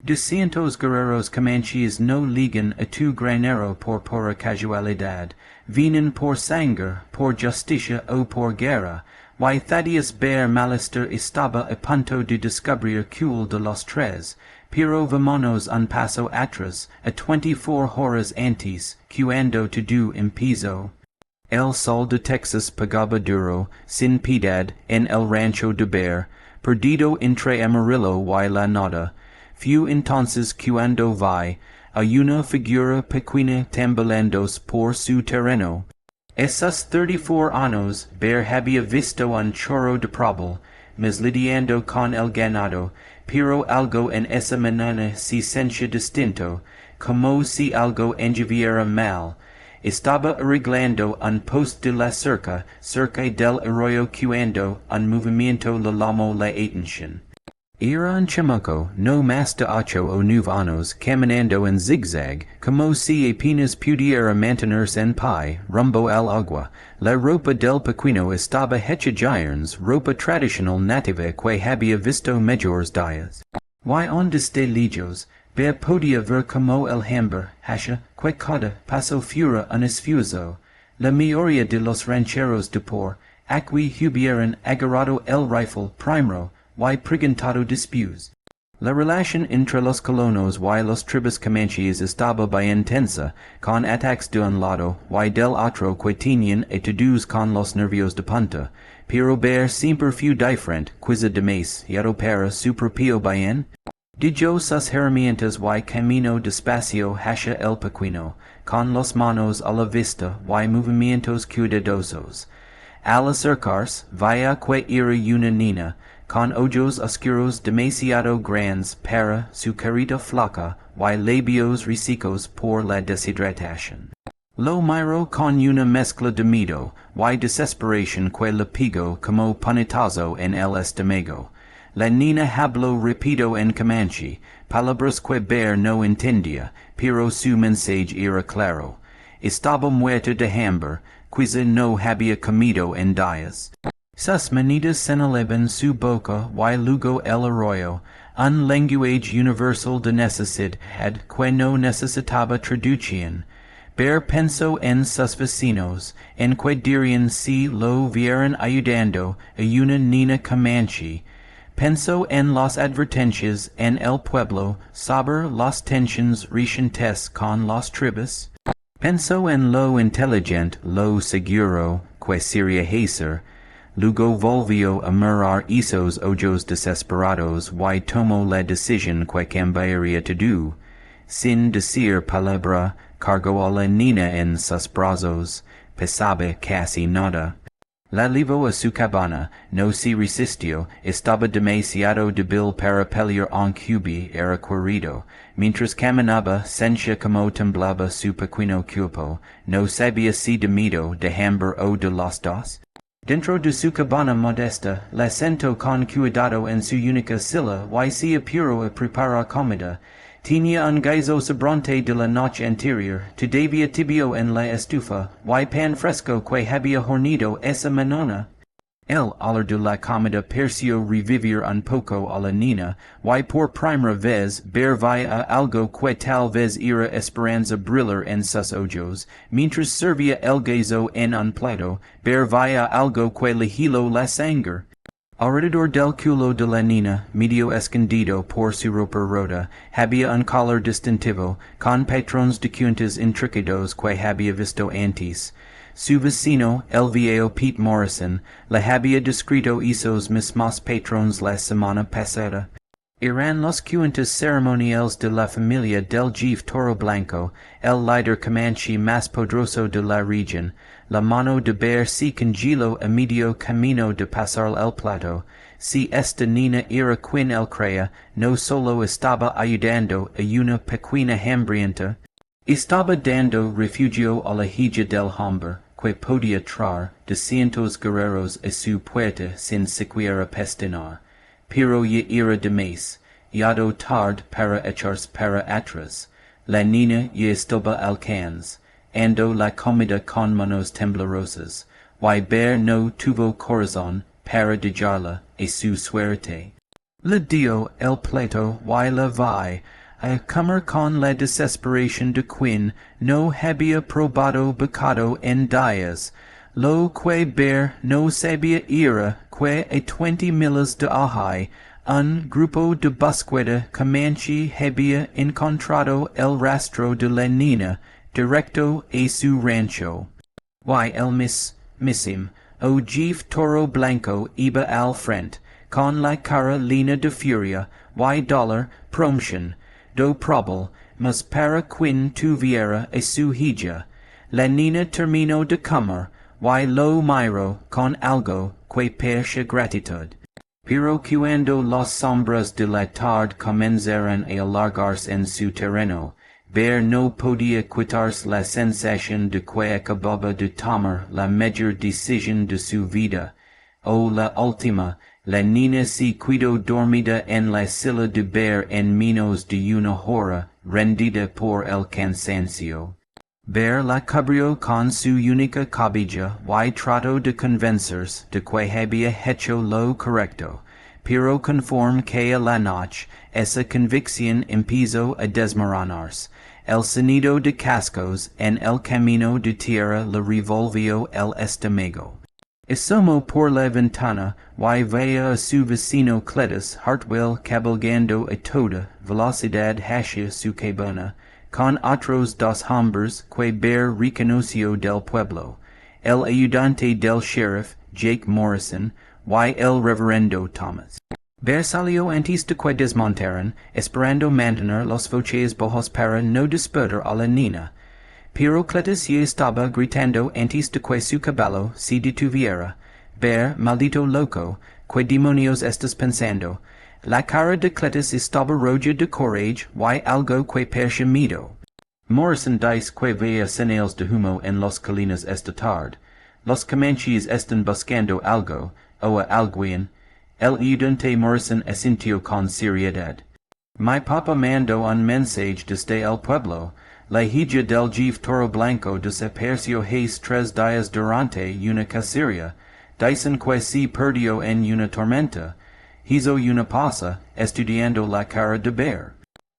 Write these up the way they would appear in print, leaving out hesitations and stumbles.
Guerreros Comanches no ligan a tu granero por pura casualidad, vienen por sangre, por justicia o por guerra. Why Thaddius Bear Mallister estaba a punto de descubrir cuál de los tres, pero vámonos un paso atrás, a 24 horas antes, cuando todo empezó. El sol de Texas pegaba duro, sin piedad, en el rancho de Bear, perdido entre Amarillo y la nada. Fue entonces cuando vi a una figura pequeña tambaleando por su terreno. Esos 34 años, Bear había visto un chorro de probable, mas lidiando con el ganado, pero algo en esa mañana se sentía distinto, como si algo anduviera mal. Estaba arreglando un poste de la cerca del arroyo cuando un movimiento le llamó la atención. Era un chamaco, no más de 8 o 9 años, caminando en zigzag, como si apenas pudiera mantenerse en pie, rumbo al agua. La ropa del pequeño estaba hecha giants, ropa tradicional nativa que había visto mejores días. Y ondes de lejos, Bear podía ver como el hambre, hasha, que cada paso fuera un esfuerzo. La mayoría de los rancheros de por aquí hubieran agarrado el rifle primero, y presentado después. La relación entre los colonos y los tribus comanches estaba bien tensa, con ataques de un lado y del otro que tenían a todos con los nervios de punta, pero Bear siempre fue diferente, quizá de más, yado para su propio bien. Dio sus herramientas y camino despacio hacia el pequeño, con las manos a la vista y movimientos cuidadosos. Al acercarse, vaya que era una niña, con ojos oscuros demasiado grandes para su carita flaca y labios resecos por la deshidratación. Lo miró con una mezcla de miedo y desesperación que le pegó como puñetazo en el estómago. La niña habló rápido en comanche, palabras que Bear no entendía, pero su mensaje era claro. Estaba muerta de hambre, quizá no había comido en días. Sus manitas señalaban su boca y luego el arroyo, un lenguaje universal de necesidad que no necesitaba traducción. Bear pensó en sus vecinos, en que dirían si lo vieran ayudando a una niña comanche. Pensó en las advertencias en el pueblo sobre las tensiones recientes con las tribus. Pensó en lo inteligente, lo seguro que sería hacer. Luego volvió a mirar esos ojos desesperados y tomó la decisión que cambiaría todo. Sin decir palabra, cargó a la niña en sus brazos, pesaba casi nada. La llevó a su cabana, no se resistió, estaba demasiado débil para pelear aunque era querido. Mientras caminaba, sentía como temblaba su pequeño cuerpo, no sabía si de miedo, de hambre o de los dos. Dentro de su cabana modesta, la sentó con cuidado en su única silla y se apuró a preparar comida. Tenía un guiso sobrante de la noche anterior, todavía tibio en la estufa, y pan fresco que había hornido esa mañana. El olor de la comida pareció revivir un poco a la niña, y por primera vez Bear veía algo que tal vez era esperanza brillar en sus ojos. Mientras servía el guiso en un plato, Bear veía algo que le heló la sangre. Alrededor del culo de la niña, medio escondido por su ropa rota, había un collar distintivo, con patrones de cuentos intricados que había visto antes. Su vecino, el viejo Pete Morrison, le había descrito esos mismos patrones la semana pasada. Eran los cuentos ceremoniales de la familia del jefe Toro Blanco, el líder comanche más poderoso de la región. La mano de Bear se congeló a medio camino de pasar el plato. Si esta niña era quien él creía, no solo estaba ayudando a una pequeña hambrienta, estaba dando refugio a la hija del hambre, que podía traer de cientos guerreros a su puerta sin siquiera pestañear. Pero ya era de más, yado tarde para echarse para atrás. La niña ya estaba al alcance, ando la comida con manos temblorosas, y Bear no tuvo corazón para dejarla a su suerte. Le dio el pleito y la vai, a comer con la desesperación de quien no había probado pecado en días, lo que bear no sabía ira que a 20 millas de ajay, un grupo de búsqueda comanche había encontrado el rastro de la niña, directo a su rancho. Y el missim, o jefe Toro Blanco iba al frente, con la cara llena de furia, y dolor, promotion, do probable, mas para quien tuviera a su hija. La niña terminó de comer, y lo miró con algo que parecía gratitud. Pero cuando las sombras de la tarde comenzaron a alargarse en su terreno, Bear no podía quitarse la sensación de que acababa de tomar la mejor decisión de su vida, o la última. La niña se quedó dormida en la silla de Bear en menos de una hora, rendida por el cansancio. Bear la cubrió con su única cobija y trató de convencerse de que había hecho lo correcto, pero conforme que a la noche, esa convicción empezó a desmoronarse. El sonido de cascos en el camino de tierra le revolvió el estómago. Asomó por la ventana y veía a su vecino Cletus Hartwell cabalgando a toda velocidad hacia su cabana, con otros dos hombres que Bear reconoció del pueblo, el ayudante del sheriff, Jake Morrison, y el reverendo Thomas. Bear salió antes de que desmontaran, esperando mantener los voces bajos para no despertar a la niña. Pero Cletus ya estaba gritando antes de que su caballo se detuviera. Bear, maldito loco, ¿qué demonios estás pensando? La cara de Cletus estaba roja de coraje y algo que parecía miedo. Morrison dice que veía señales de humo en las colinas esta tarde. Los comanches están buscando algo, o a alguien. El ayudante Morrison asintió con seriedad. Mi papa mandó un mensaje desde el pueblo. La hija del jefe Toro Blanco desapareció hace 3 días durante una cacería. Dicen que se perdió en una tormenta. Hizo una pausa, estudiando la cara de Bear.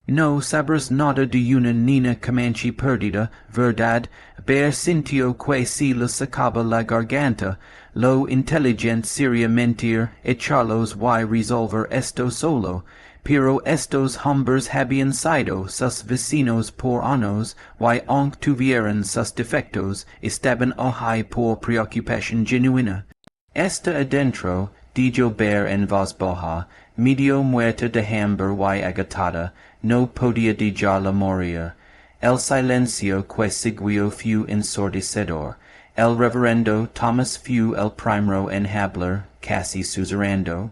No sabrás nada de una niña comanche perdida, ¿verdad? Bear sintió que se le sacaba la garganta. Lo inteligente sería mentir, echarlos y resolver esto solo. Pero estos hombres habían sido sus vecinos por años, y aunque tuvieran sus defectos, estaban ahí por preocupación genuina. Está adentro, dijo Bear en voz baja, medio muerta de hambre y agotada, no podía dejarla morir. El silencio que siguió fue ensordecedor. El reverendo Thomas fue el primero en hablar, casi susurrando.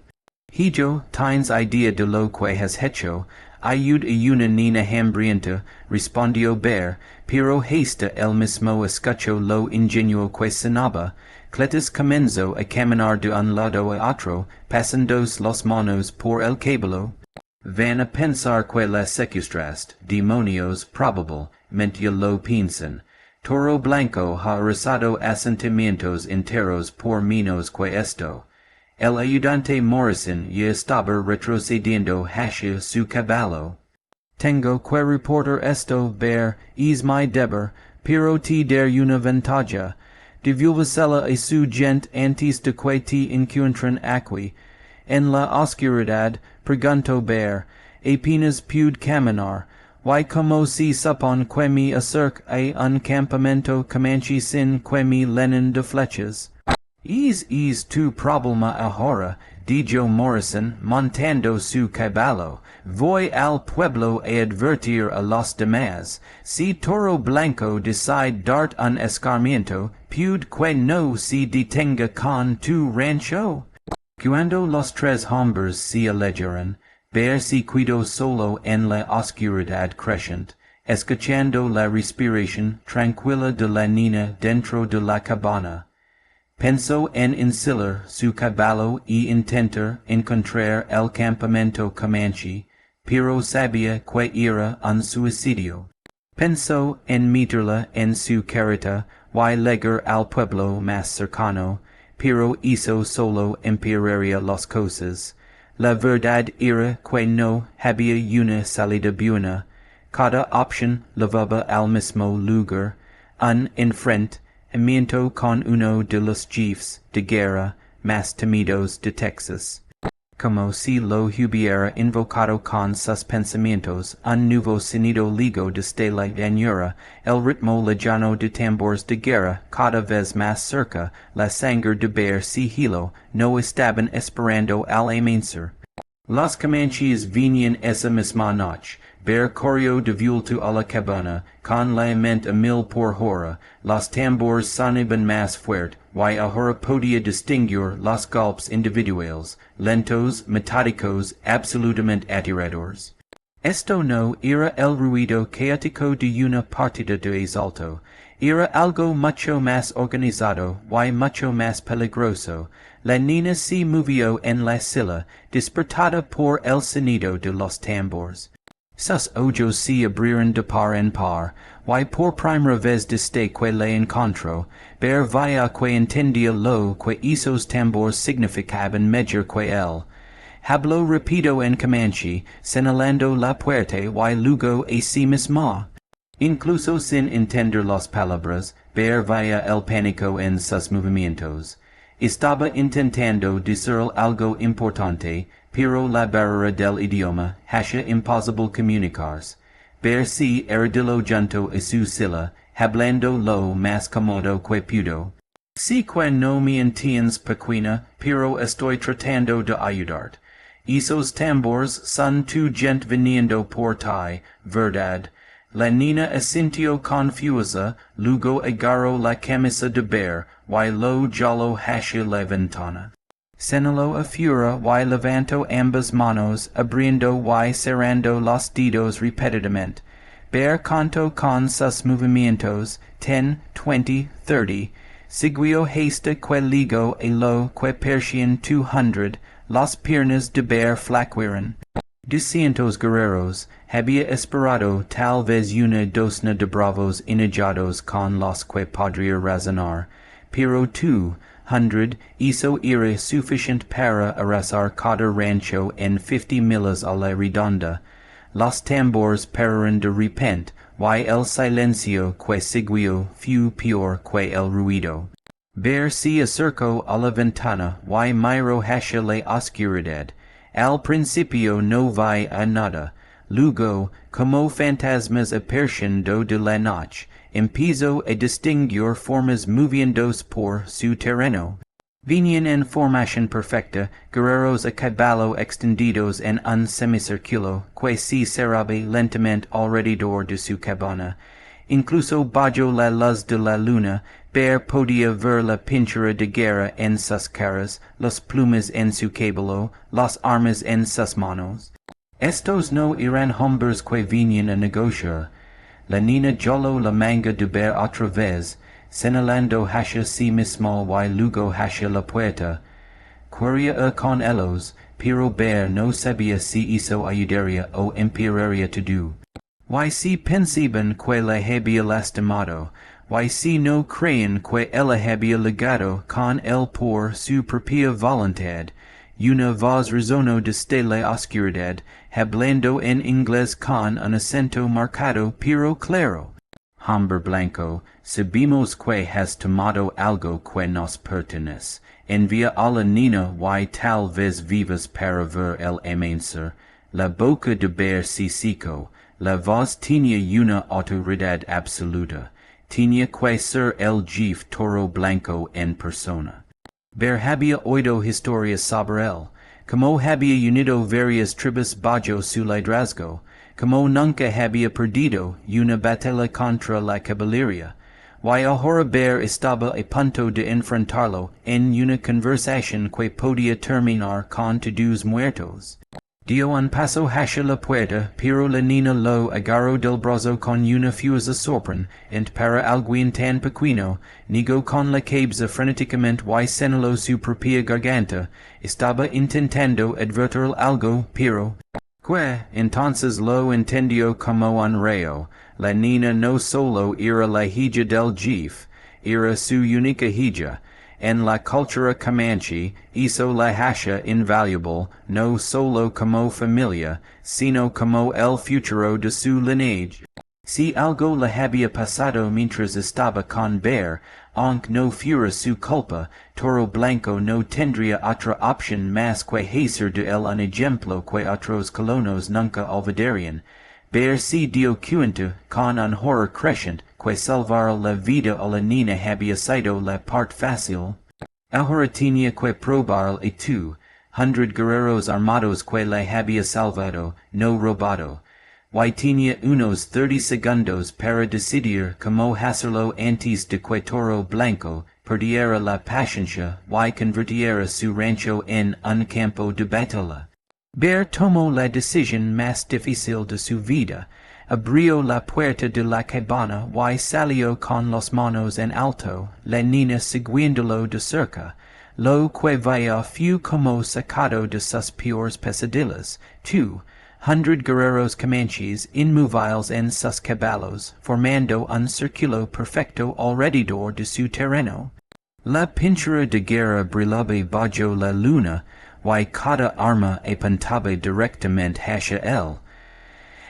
Hijo, ¿tienes idea de lo que has hecho? Ayud a una niña hambrienta, respondió Bear, pero hasta él mismo escuchó lo ingenuo que sonaba. Cletus comenzó a caminar de un lado a otro, pasándose las manos por el cabello. Van a pensar que la secuestraste, demonios, probable, mente lo piensan. Toro Blanco ha arrasado asentamientos enteros por menos que esto. El ayudante Morrison ya estaba retrocediendo hacia su caballo. Tengo que reportar esto, Bear, es mi deber, pero te dar una ventaja. Divulgasela a su gente antes de que te encuentren aquí. En la oscuridad, preguntó Bear, apenas pude caminar. Y como se supone que me acerque a un campamento comanche sin que me llenen de flechas. Es tu problema ahora, dijo Morrison, montando su caballo. Voy al pueblo a advertir a los demás. Si Toro Blanco decide dar un escarmiento, puede que no se detenga con tu rancho. Cuando los 3 hombres se alejaron, Bear se quedó solo en la oscuridad creciente, escuchando la respiración tranquila de la niña dentro de la cabana. Pensó en ensilar su caballo y intentar encontrar el campamento comanche, pero sabía que era un suicidio. Pensó en meterla en su carreta y llegar al pueblo más cercano, pero eso solo empeoraría las cosas. la verdad era que no había una salida buena, cada opción levaba al mismo lugar, un enfrentamiento con uno de los jefes de guerra más temidos de Texas. Como si lo hubiera invocado con sus pensamientos, un nuevo sonido ligo desde la llanura, el ritmo lejano de tambores de guerra cada vez más cerca, la sangre de Bear sigilo, no estaban esperando al amanecer. Los Comanches venían esa misma noche. Bear corrió de vuelta a la cabana, con la mente a 1000 por hora. Los tambores sonaban más fuerte, y ahora podía distinguir los golpes individuales, lentos, metódicos, absolutamente aterradores. Esto no era el ruido caótico de una partida de asalto. Era algo mucho más organizado y mucho más peligroso. La niña se movió en la silla, despertada por el sonido de los tambores. Sus ojos se abrieron de par en par, y por primera vez desde que le encontró, Bear vaya que entendía lo que esos tambores significaban mejor que él. Habló rápido en Comanche, señalando la puerta y luego a sí misma. Incluso sin entender las palabras, Bear veía el pánico en sus movimientos. Estaba intentando decir algo importante, pero la barrera del idioma hacía imposible comunicarse. Bear se arrodilló junto a su silla, hablando lo más cómodo que pudo. Sé que no me entiendes, pequeña, pero estoy tratando de ayudarte. Esos tambores son tu gente viniendo por ti, ¿verdad? La niña asintió confusa, luego agarró la camisa de Bear, y lo jaló hacia la ventana. Señaló a Fura y levantó ambas manos, abriendo y cerrando los dedos repetidamente. Bear contó con sus movimientos, 10, 20, 30, siguió hasta que llegó a lo que parecían 200, las piernas de Bear flaquearon. 200 guerreros, había esperado tal vez una docena de bravos enajados con los que podría razonar, pero 200 eso era suficiente para arrasar cada rancho en 50 millas a la redonda. Los tambores pararon de repente, y el silencio que siguió fue peor que el ruido. Bear se acercó a la ventana y miró hacia la oscuridad. Al principio no veía nada. Luego, como fantasmas apareciendo de la noche, empezó a distinguir formas moviéndose por su terreno. Venían en formación perfecta, guerreros a caballo extendidos en un semicírculo que se cerraba lentamente alrededor de su cabana. Incluso bajo la luz de la luna, Bear podía ver la pintura de guerra en sus caras, las plumas en su cabello, las armas en sus manos. Estos no eran hombres que venían a negociar. La niña jaló la manga de Bear otra vez, señalando hacia sí mismo y luego hacia la puerta. Quería con ellos, pero Bear no sabía si eso ayudaría o empeoraría todo. Y si pensaban que la había lastimado, y si no creían que ella había ligado con él por su propia voluntad, una voz resonó desde la oscuridad, hablando en inglés con un acento marcado pero claro. Hombre blanco, sabemos que has tomado algo que nos pertenece. Envía a la niña y tal vez vivas para ver el amanecer. La boca de Bear se secó. La voz tenía una autoridad absoluta. Tenía que ser el jefe Toro Blanco en persona. Bear había oído historias sobre él, como había unido varias tribus bajo su liderazgo, como nunca había perdido una batalla contra la caballería, y ahora Bear estaba a punto de enfrentarlo en una conversación que podía terminar con todos muertos. Dio un paso hacia la puerta, pero la niña lo agarró del brazo con una fuerza sorprendente para alguien tan pequeño, negó con la cabeza frenéticamente y señaló su propia garganta. Estaba intentando advertir algo, pero que entonces lo entendió como un rayo. La niña no solo era la hija del jefe, era su única hija. en la cultura Comanche, hizo la hacha invaluable, no solo como familia, sino como el futuro de su lineage. Si algo le había pasado mientras estaba con Bear, aunque no fuera su culpa, Toro Blanco no tendría otra opción más que hacer de él un ejemplo que otros colonos nunca olvidarían. Bear se dio cuenta, con un horror creciente, que salvar la vida a la niña había sido la parte fácil. Ahora tenía que probar y tú, 100 guerreros armados que le había salvado, no robado. Y tenía unos 30 segundos para decidir cómo hacerlo antes de que Toro Blanco perdiera la paciencia y convirtiera su rancho en un campo de batalla. Bear tomó la decisión más difícil de su vida, abrió la puerta de la cabana y salió con las manos en alto, la niña siguiéndolo de cerca. Lo que veía fue como sacado de sus peores pesadillas. 200 guerreros comanches inmóviles en sus caballos, formando un círculo perfecto alrededor de su terreno. La pintura de guerra brillaba bajo la luna, y cada arma apuntaba directamente hacia él.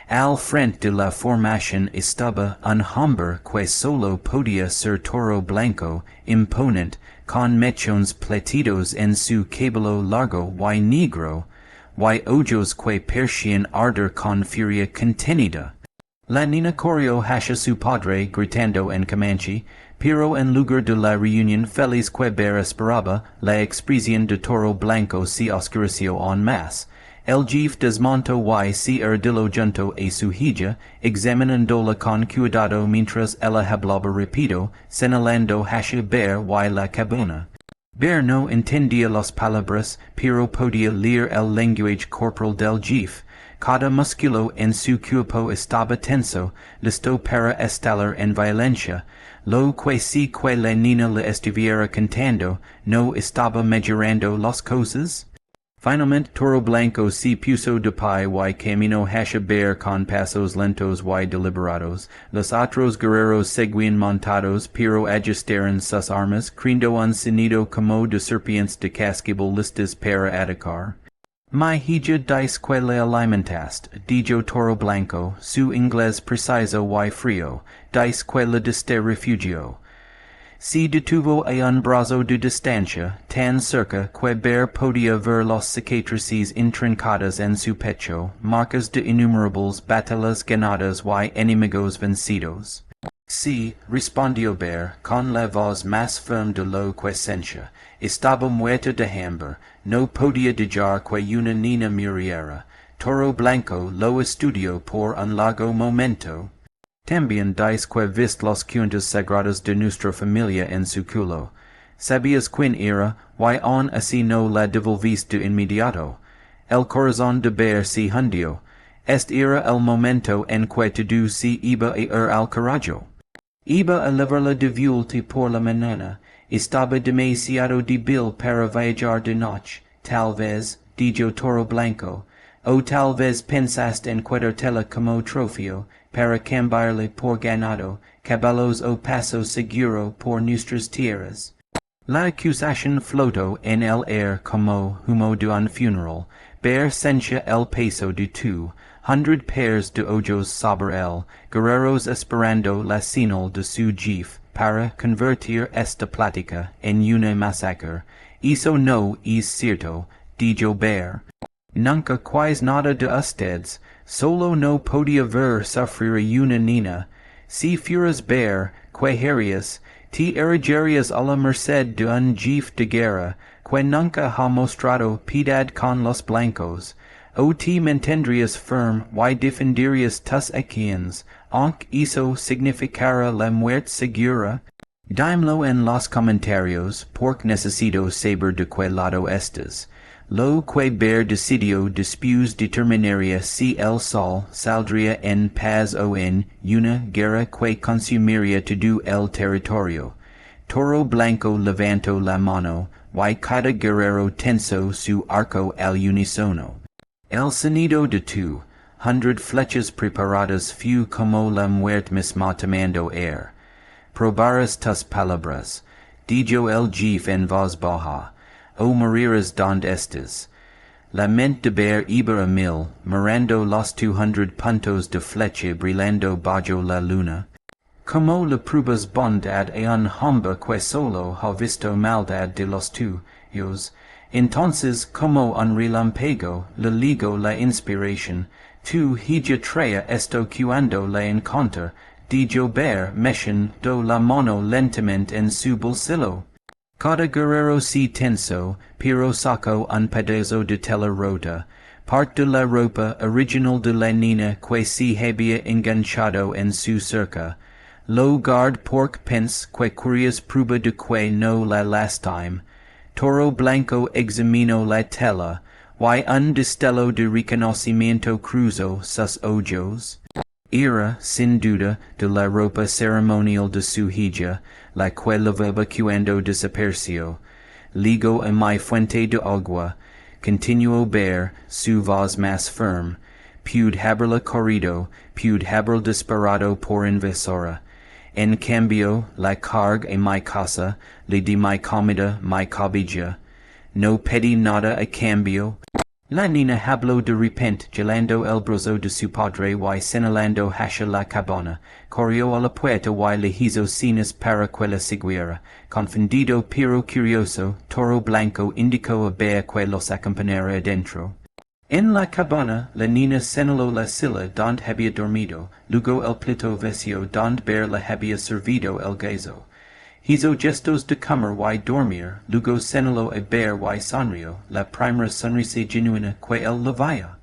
Al frente de la formación estaba un hombre que solo podía ser Toro Blanco, imponente, con mechones pletidos en su cabello largo y negro, y ojos que percibían ardor con furia contenida. La niña corrió hacia su padre gritando en Comanche, pero en lugar de la reunión feliz que Bear esperaba, la expresión de Toro Blanco se oscureció aún más. El jefe desmontó y se arrodilló junto a su hija, examinándola con cuidado mientras ella hablaba rápido, señalando hacia Bear y la cabana. Bear no entendía las palabras, pero podía leer el lenguaje corporal del jefe. Cada músculo en su cuerpo estaba tenso, listo para estallar en violencia. Lo que sí que la niña le estuviera contando, ¿no estaba mejorando las cosas? Finalmente Toro Blanco se puso de pie y caminó hacia Bear con pasos lentos y deliberados. Los otros guerreros seguían montados, pero ajustaron sus armas, creyendo un sonido como de serpientes de cascabel listas para atacar. Mi hija dice que le alimentaste, dijo Toro Blanco, su inglés preciso y frío, dice que le diste refugio. Se detuvo a un brazo de distancia, tan cerca que Bear podía ver las cicatrices intrincadas en su pecho, marcas de innumerables batallas ganadas y enemigos vencidos. Sí, respondió Bear, con la voz más firme de lo que sentía. Estaba muerta de hambre, no podía dejar que una niña muriera. Toro Blanco lo estudió por un largo momento. También dice que viste las cuentas sagradas de nuestra familia en su culo. ¿Sabías quién era, y aún así no la devolviste de inmediato? El corazón de Bear se hundió. Este era el momento en que todo se iba a ir al carajo. Iba a llevarla de vuelta por la mañana. Estaba demasiado débil para viajar de noche. Tal vez, dijo Toro Blanco, o tal vez pensaste en quedártela como trofeo, para cambiarle por ganado, caballos o paso seguro por nuestras tierras. La acusación flotó en el aire como humo de un funeral. Bear sentía el peso de 200 pares de ojos sobre él, guerreros esperando la señal de su jefe para convertir esta plática en una masacre. Eso no es cierto, dijo Bear. Nunca quise nada de ustedes, solo no podía ver sufrir a una niña. Si fueras Bear, que harías, te erigirías a la merced de un jefe de guerra, que nunca ha mostrado piedad con los blancos, o te mantendrías firme y defenderías tus acciones, aunque eso significara la muerte segura. Dímelo en los comentarios, porque necesito saber de qué lado estés. Lo que Bear decidió después determinaría si el sol saldría en paz o en una guerra que consumiría todo el territorio. Toro Blanco levantó la mano, y cada guerrero tensó su arco al unísono. El sonido de 200 flechas preparadas fue como la muerte misma tomando aire. Probarás tus palabras. dijo el jeef en voz baja, o moriras donde estes. Lament de bear iber a mil, mirando los 200 puntos de flecha brillando bajo la luna. Como le pruebas bondad e un hombre que solo ha visto maldad de los tuyos, entonces como un relampago le ligo la inspiración, tu hija trae esto cuando la encuentra, dijo bear metiendo la mano lentamente en su bolsillo. Cada guerrero si tenso, pero saco un pedazo de tela rota, parte de la ropa original de la niña que se había enganchado en su cerca. Lo guard pork pence que curious prueba de que no la lastime. Toro Blanco examino la tela, y un destello de reconocimiento cruzó sus ojos. Era, sin duda, de la ropa ceremonial de su hija, la que lavaba cuando desapareció. Ligo a mi fuente de agua, continuó bear su voz más firme. Pude haberla corrido, pude haber disparado por invasora. En cambio, la carga a mi casa, le di mi comida, mi cobija. No pedí nada a cambio. La niña habló de repente, gelando el brazo de su padre y señalando hacia la cabana. Corrió a la puerta y le hizo señas para que la siguiera. Confundido pero curioso, Toro Blanco indicó a Bear que los acompañara adentro. En la cabana, la niña señaló la silla donde había dormido, luego el plato vacío donde Bear le había servido el guiso. Hizo gestos de comer y dormir, luego señaló a Bear y sonrió, la primera sonrisa genuina que él le veía.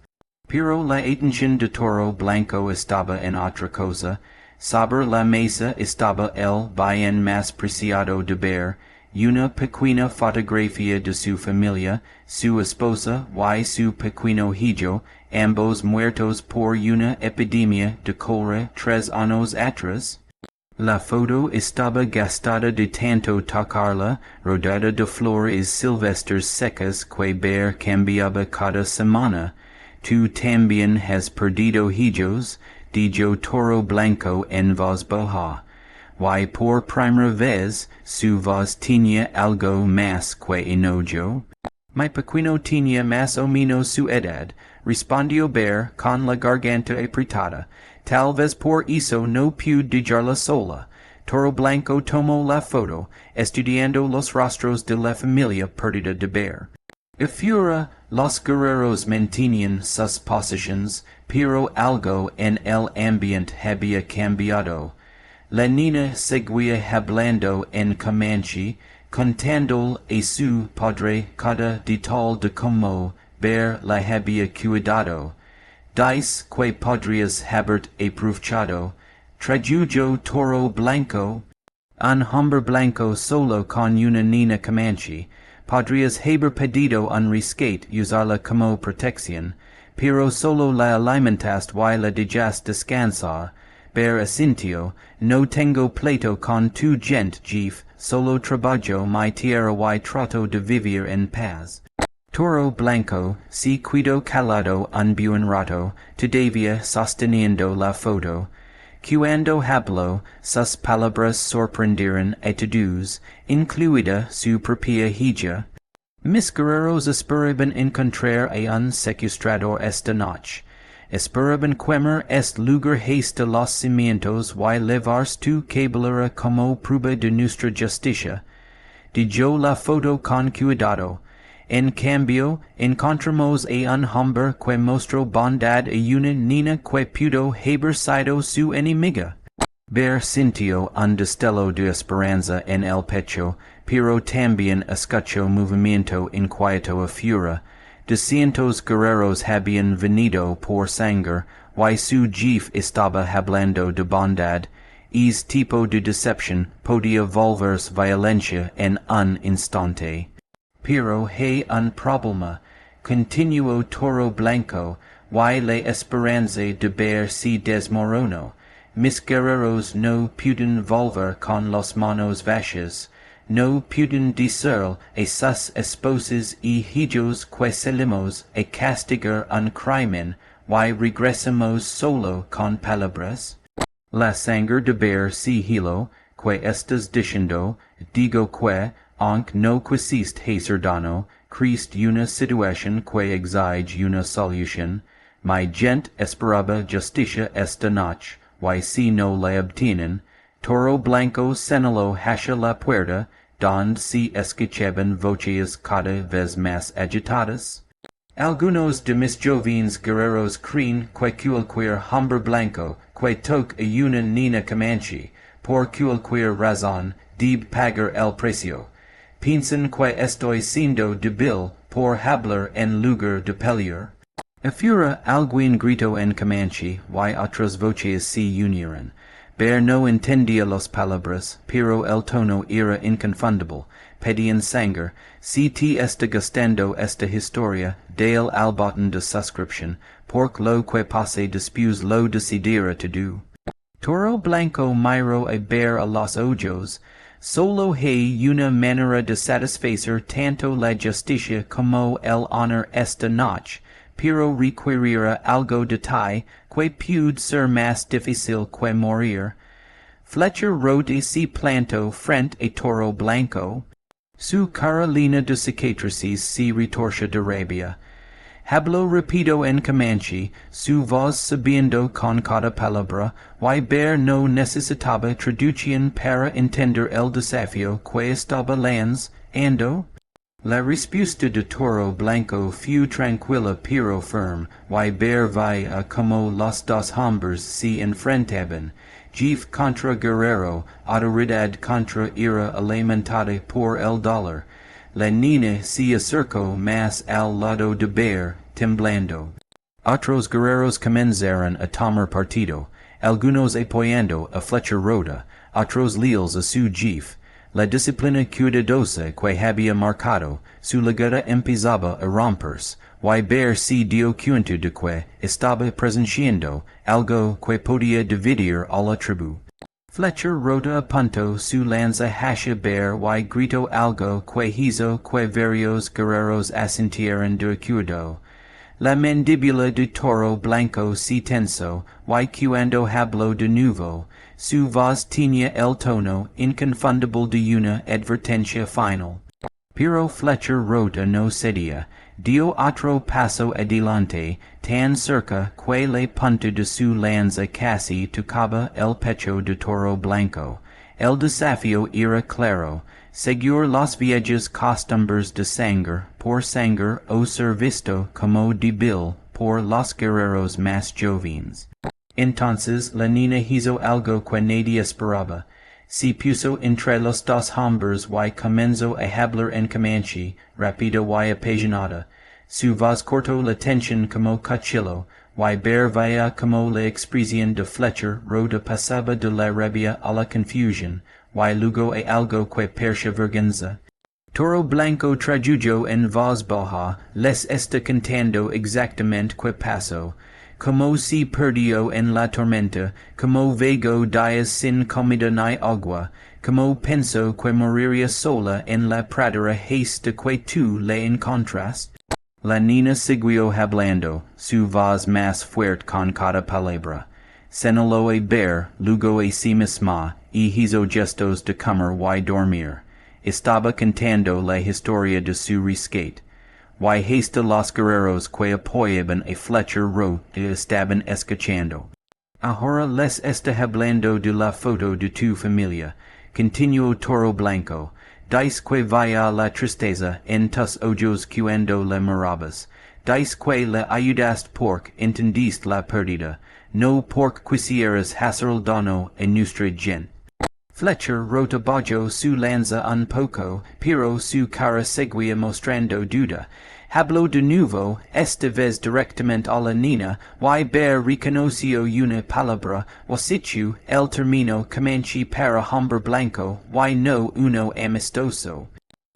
Pero la atención de Toro Blanco estaba en otra cosa. Sobre la mesa estaba el bien más preciado de Bear, una pequeña fotografía de su familia, su esposa y su pequeño hijo, ambos muertos por una epidemia de cólera 3 años atrás. La foto estaba gastada de tanto tocarla, rodeada de flores silvestres secas que Bear cambiaba cada semana. Tú también has perdido hijos, dijo Toro Blanco en voz baja. Y por primera vez su voz tenía algo más que enojo. Mi pequeño tenía más o menos su edad, respondió Bear con la garganta apretada. Tal vez por eso no pude dejarla sola. Toro Blanco tomó la foto, estudiando los rostros de la familia perdida de Bear. Afuera, los guerreros mantenían sus posiciones, pero algo en el ambiente había cambiado. La niña seguía hablando en comanche, contando a su padre cada detalle de cómo Bear la había cuidado. Dice que podrías haber aprovechado, tradujo Toro Blanco, un hombre blanco solo con una niña comanche, podrías haber pedido un rescate usarla como protección, pero solo la alimentaste y la dejaste descansar. Bear asintió, no tengo pleito con tu gent, jeef, solo trabajo mi tierra y trato de vivir en paz. Toro Blanco se quedó calado un buen rato, todavía sosteniendo la foto. Cuando habló, sus palabras sorprendieron a todos, incluida su propia hija. Mis guerreros esperaban encontrar a un secuestrador esta noche. Esperaban quemar este lugar hasta los cimientos y llevarse tu cabellera como prueba de nuestra justicia. Dijo la foto con cuidado. En cambio, encontramos a un hombre que mostró bondad a una niña que pudo haber sido su enemiga. Bear sintió un destello de esperanza en el pecho, pero también escuchó movimiento inquieto afuera. 200 guerreros habían venido por sangre, y su jeef estaba hablando de bondad. Ese tipo de decepción podía volverse violencia en un instante. Pero hay un problema, continuó Toro Blanco, y la esperanza de Bear se desmoronó. Mis guerreros no pudieron volver con las manos vacías. No pudieron decir a sus esposas y hijos que salimos a castigar un crimen y regresamos solo con palabras. La sangre de Bear se heló que estas diciendo, digo que, aunque no quisiste hacer dano, Christ una situación que exige una solución, mi gent esperaba justicia esta noche, y si no la obtienen, Toro Blanco señaló hacia la puerta, donde se escuchaban voces cada vez más agitadas. Algunos de mis jóvenes guerreros creen que cualquier hombre blanco que toque a una niña comanche, por cualquier razón, debe pagar el precio. Piensan que estoy siendo débil por hablar en lugar de pelear. Afuera alguien gritó en comanche, y otras voces se unieron. Bear no entendía las palabras, pero el tono era inconfundible. Pedían sangre. Si te está gustando esta historia, dale al botón de suscripción, porque lo que pase después lo decidirá tú. Toro Blanco miró a Bear a los ojos. Solo hay una manera de satisfacer tanto la justicia como el honor esta noche, pero requerirá algo de ti que puede ser más difícil que morir. Fletcher rode y se plantó frente a Toro Blanco. Su carolina de cicatrices se retorció de rabia. Habló rápido en comanche, su voz subiendo con cada palabra, y Bear no necesitaba traducción para entender el desafío que estaba lanzando. La respuesta de Toro Blanco fue tranquila pero firme, y Bear veía como los dos hombres se enfrentaban, jefe contra guerrero, autoridad contra ira alimentada por el dolor. La niña se acercó más al lado de Bear, temblando. Otros guerreros comenzaron a tomar partido, algunos apoyando a Fletcher Roda, otros leales a su jefe. La disciplina cuidadosa que había marcado su legada empezaba a romperse, y Bear se dio cuenta de que estaba presenciando algo que podía dividir a la tribu. Fletcher Roda apuntó su lanza hacia Bear y gritó algo que hizo que varios guerreros asintieran de acuerdo. La mandíbula de Toro Blanco se tensó, y cuando habló de nuevo, su voz tenía el tono inconfundible de una advertencia final. Pero Fletcher Roda no cedía, dio otro paso adelante, tan cerca que la punta de su lanza casi tocaba el pecho de Toro Blanco. El desafío era claro, seguir las viejas costumbres de sangre por sangre o ser visto como débil por los guerreros más jóvenes. Entonces la niña hizo algo que nadie esperaba. Se puso entre los dos hombres y comenzó a hablar en comanche, rápido y apasionada. Su voz cortó la tensión como cuchillo, y Bear veía como la expresión de Fletcher Roda pasaba de la rabia a la confusión, y luego a algo que parecía vergüenza. Toro Blanco tradujo en voz baja, les está contando exactamente qué pasó. Como se perdió en la tormenta, como vagó días sin comida ni agua, como pensó que moriría sola en la pradera hasta que tú la encontraste. La niña siguió hablando, su voz más fuerte con cada palabra. Señaló a Bear, luego a sí misma, y hizo gestos de comer y dormir. Estaba contando la historia de su rescate. Y hasta los guerreros que apoyaban a Fletcher Roda estaban escuchando. Ahora les está hablando de la foto de tu familia, continuó Toro Blanco. Dais que vaya la tristeza en tus ojos cuando la mirabas. Dais que la ayudaste porque entendiste la pérdida, no porque quisieras hacer el daño a nuestra gente. Fletcher Roda bajó su lanza un poco, pero su cara seguía mostrando duda. Habló de nuevo, esta vez directamente a la niña, y Bear reconoció una palabra, o situ, el término comanche para hombre blanco, y no uno amistoso.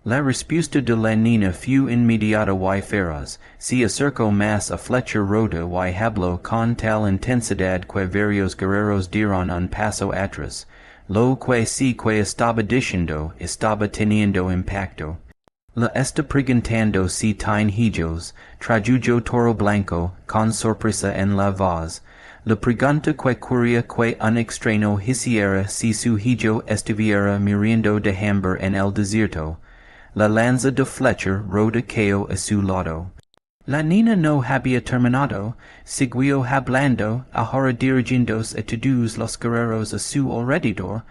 La respuesta de la niña fue inmediata y feroz. Se acercó más a Fletcher Roda y habló con tal intensidad que varios guerreros dieron un paso atrás. Lo que sí que estaba diciendo estaba teniendo impacto. La está preguntando si tiene hijos, tradujo Toro Blanco, con sorpresa en la voz. La preganta que curia que un extraño hiciera si su hijo estuviera muriendo de hambre en el desierto. La lanza de Fletcher rhoda cayó a su lado. La Niña no había terminado, siguió hablando, ahora dirigiéndose a todos los guerreros a su alrededor.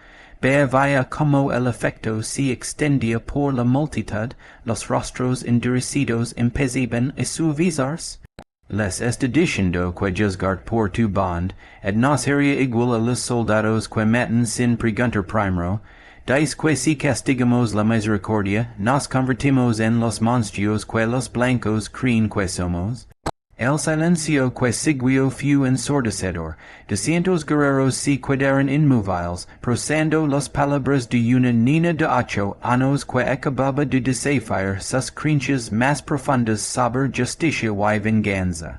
Ver vaya como el efecto se extendía por la multitud, los rostros endurecidos impedían a su visars. Les está diciendo que juzgar por tu bond, et nos sería igual a los soldados que matan sin preguntar primero. Dais que si castigamos la misericordia, nos convertimos en los monstruos que los blancos creen que somos. El silencio que siguió fue ensordecedor. 200 guerreros se quedaron inmóviles, procesando las palabras de una niña de 8 años que acababa de desafiar sus creencias más profundas sobre justicia y venganza.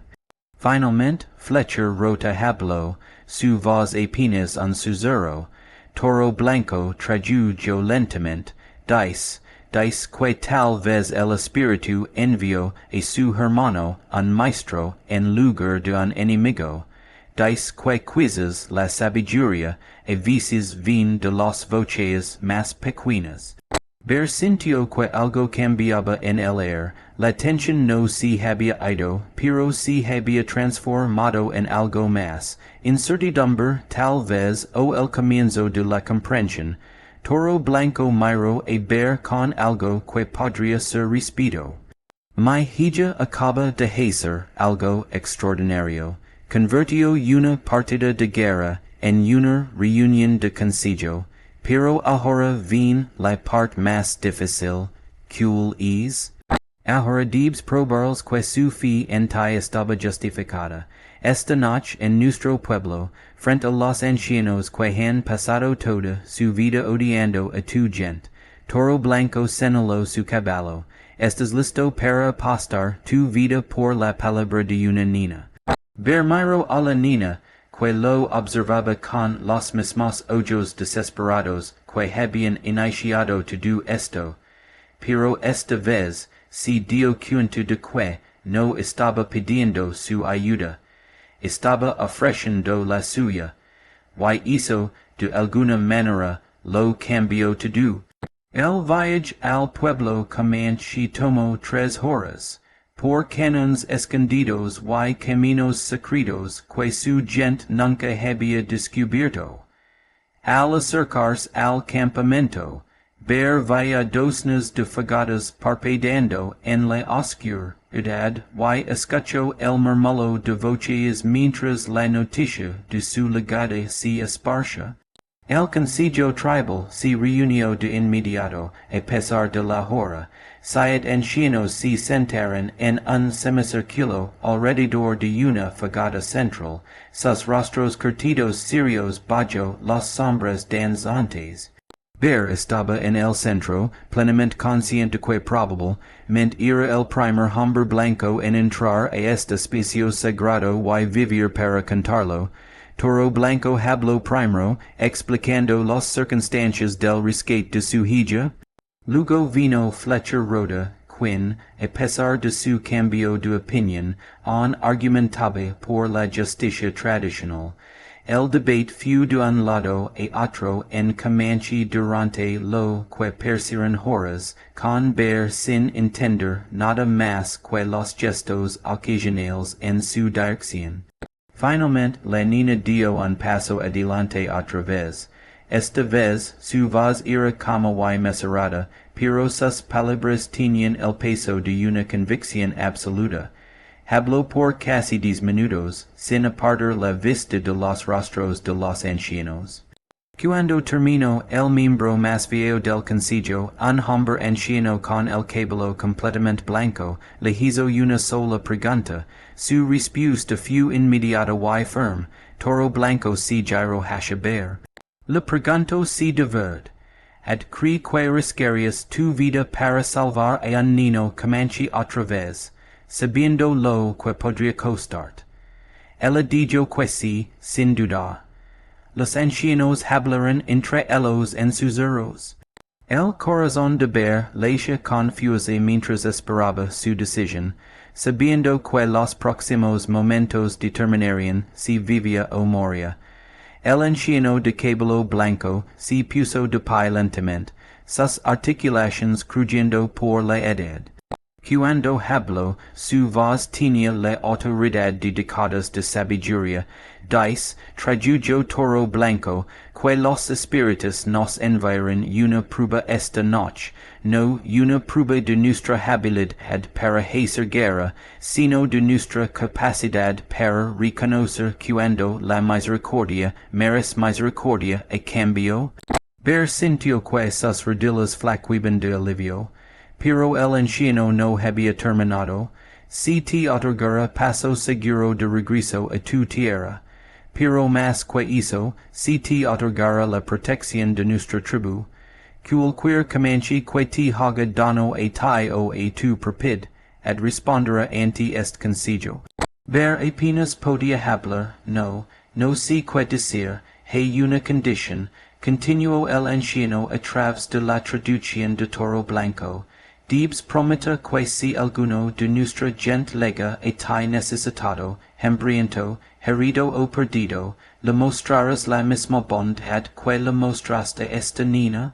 Finalmente, Fletcher rota habló, su voz apenas un susurro. Toro Blanco trajuyó lentamente, dice que tal vez el espíritu envió a su hermano, un maestro, en lugar de un enemigo. Dice que quizás la sabiduría a veces vin de las voces más pequeñas. Bear sintió que algo cambiaba en el aire, la tensión no se había ido, pero se había transformado en algo más, incertidumbre tal vez o el comienzo de la comprensión. Toro Blanco miró a Bear con algo que podría ser respeto. Mi hija acaba de hacer algo extraordinario. Convirtió una partida de guerra en una reunión de consejo. Pero ahora vin la parte más difícil, ¿cuál es? Ahora debes probarles que su fe en ti estaba justificada. Esta noche en nuestro pueblo, frente a los ancianos que han pasado toda su vida odiando a tu gente, Toro Blanco señaló su caballo. ¿Estás listo para apostar tu vida por la palabra de una niña? Bear miró a la niña, que lo observaba con los mismos ojos desesperados que habían iniciado todo esto, pero esta vez se dio cuenta de que no estaba pidiendo su ayuda, estaba ofreciendo la suya, y hizo de alguna manera lo cambió todo. El viaje al pueblo Comanche tomó 3 horas. Por canones escondidos y caminos secretos que su gente nunca había descubierto. Al acercarse al campamento, Bear veía docenas de fogatas parpadeando en la oscuridad y escuchó el murmullo de voces mientras la noticia de su llegada se esparcía. El consejo tribal se reunió de inmediato, a pesar de la hora. 7 ancianos se sentaron en un semicírculo alrededor de una fogata central, sus rostros curtidos serios bajo las sombras danzantes. Bear estaba en el centro, plenamente consciente que probablemente era el primer hombre blanco en entrar a este espacio sagrado y vivir para cantarlo. Toro Blanco habló primero, explicando las circunstancias del rescate de su hija. Luego vino Fletcher Rhoda, quien, a pesar de su cambio de opinión, aún argumentaba por la justicia tradicional. El debate fue de un lado a otro en Comanche durante lo que parecieron horas, con Bear sin entender nada más que los gestos ocasionales en su dirección. Finalmente, la niña dio un paso adelante otra vez. Esta vez, su voz era como y mesurada, pero sus palabras tenían el peso de una convicción absoluta. Habló por casi 10 minutos, sin apartar la vista de los rostros de los ancianos. Cuando terminó, el miembro más viejo del consejo, un hombre anciano con el cabello completamente blanco, le hizo una sola pregunta. Su respuesta fue inmediata y firme. Toro Blanco se giró hacia Bear. Le preguntó si de verdad cree que riscarías tu vida para salvar a un niño Comanche otra vez, sabiendo lo que podría costarte. Ella dijo que sí, sin duda. Los ancianos hablaron entre ellos en susurros. El corazón de Bear latía confuso mientras esperaba su decisión. sabiendo que los próximos momentos determinarían si vivía o moría. El anciano de cabello blanco se puso de pie lentamente, sus articulaciones crujiendo por la edad. Cuando habló, su voz tenía la autoridad de décadas de sabiduría. Dice, tradujo Toro Blanco, que los espíritus nos enviaron una prueba esta noche, no una prueba de nuestra habilidad para hacer guerra, sino de nuestra capacidad para reconocer cuando la misericordia merece misericordia a cambio. Bear sintió que sus rodillas flaqueaban de alivio, pero el anciano no había terminado. Si te otorgara paso seguro de regreso a tu tierra, pero más que eso, si te otorgara la protección de nuestra tribu, cualquier comanche que te haga daño a ti o a tu propiedad, ad responderá ante este consejo. Bear apenas podía hablar, no sé qué decir, hay una condición, continuó el anciano a través de la traducción de Toro Blanco. Debes prometer que si alguno de nuestra gente lega a ti necesitado, hambriento, herido o perdido, le mostrarás la misma bondad que le mostraste a esta niña?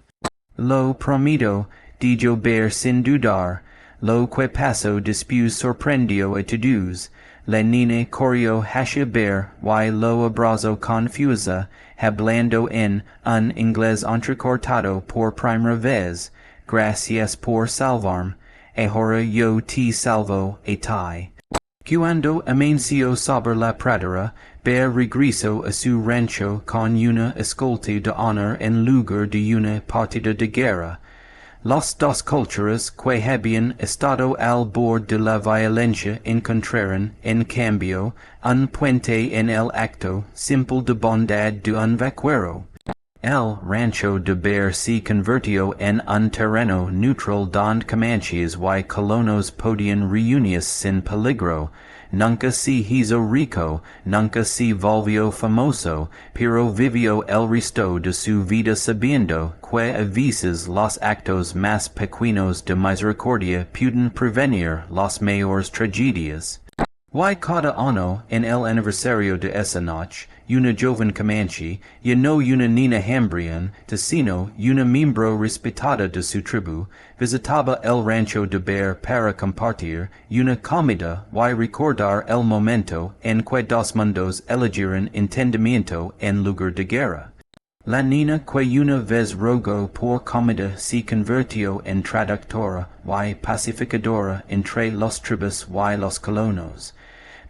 Lo prometo, dijo Bear sin dudar. Lo que pasó después sorprendió a todos. La niña corrió hacia Bear y lo abrazó confusa, hablando en un inglés entrecortado por primera vez. Gracias por salvarme. Ahora yo te salvo a ti. Cuando amenció sobre la pradera, Bear regresó a su rancho con una escolta de honor en lugar de una partida de guerra. Las dos culturas que habían estado al borde de la violencia encontraron, en cambio, un puente en el acto simple de bondad de un vaquero. El rancho de Bear se convirtió en un terreno neutral donde comanches y colonos podían reunirse sin peligro. Nunca se hizo rico, nunca se volvió famoso, pero vivió el resto de su vida sabiendo que a veces los actos más pequeños de misericordia pueden prevenir las mayores tragedias. Y cada año, en el aniversario de esa noche, una joven comanche, y no una niña hambrienta, sino una miembro respetada de su tribu, visitaba el rancho de Bear para compartir una comida y recordar el momento en que dos mundos eligieron entendimiento en lugar de guerra. La niña que una vez rogó por comida se convirtió en traductora y pacificadora entre los tribus y los colonos.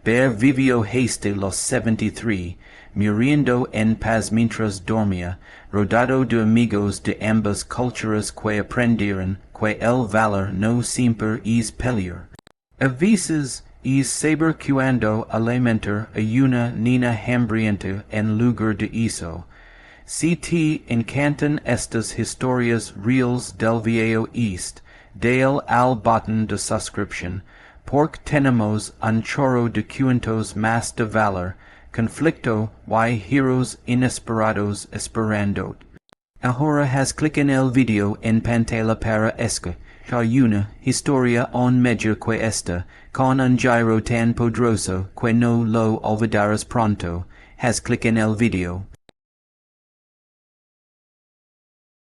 Bear vivió hasta los 73, muriendo en paz mientras dormía, rodeado de amigos de ambas culturas que aprendieron que el valor no siempre es pelear. A veces es saber cuando alimentar a una niña hambrienta en lugar de eso. Si te encantan estas historias reales del Viejo Oeste, dale al botón de suscripción, porque tenemos un chorro de cuentos más de valor, conflicto y heroes inesperados esperando. Ahora haz clic en el video en pantalla para escuchar una historia on medio que esta, con un giro tan poderoso que no lo olvidarás pronto. Haz clic en el video.